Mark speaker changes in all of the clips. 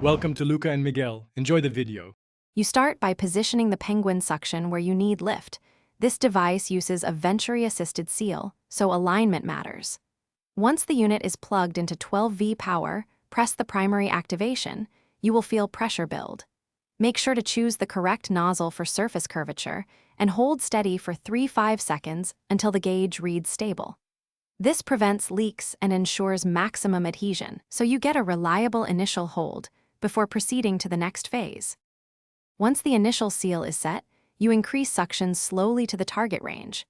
Speaker 1: Welcome to Luca and Miguel. Enjoy the video.
Speaker 2: You start by positioning the penguin suction where you need lift. This device uses a venturi-assisted seal, so alignment matters. Once the unit is plugged into 12V power, press the primary activation. You will feel pressure build. Make sure to choose the correct nozzle for surface curvature and hold steady for 3-5 seconds until the gauge reads stable. This prevents leaks and ensures maximum adhesion, so you get a reliable initial hold before proceeding to the next phase. Once the initial seal is set, you increase suction slowly to the target range,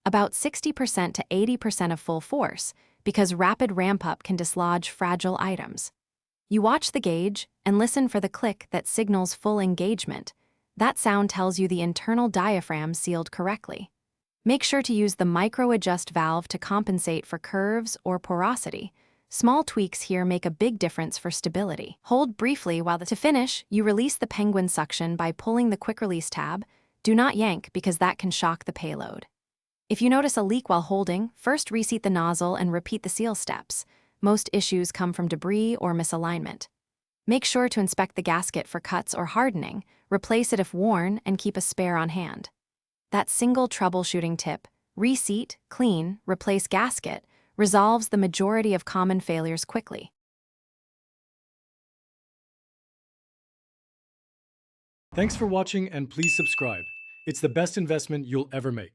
Speaker 2: about 60% to 80% of full force, because rapid ramp-up can dislodge fragile items. You watch the gauge and listen for the click that signals full engagement. That sound tells you the internal diaphragm sealed correctly. Make sure to use the micro-adjust valve to compensate for curves or porosity. Small tweaks here make a big difference for stability. Hold briefly to finish, you release the penguin suction by pulling the quick-release tab. Do not yank because that can shock the payload. If you notice a leak while holding, first reseat the nozzle and repeat the seal steps. Most issues come from debris or misalignment. Make sure to inspect the gasket for cuts or hardening, replace it if worn, and keep a spare on hand. That single troubleshooting tip, reseat, clean, replace gasket, resolves the majority of common failures quickly.
Speaker 1: Thanks for watching and please subscribe. It's the best investment you'll ever make.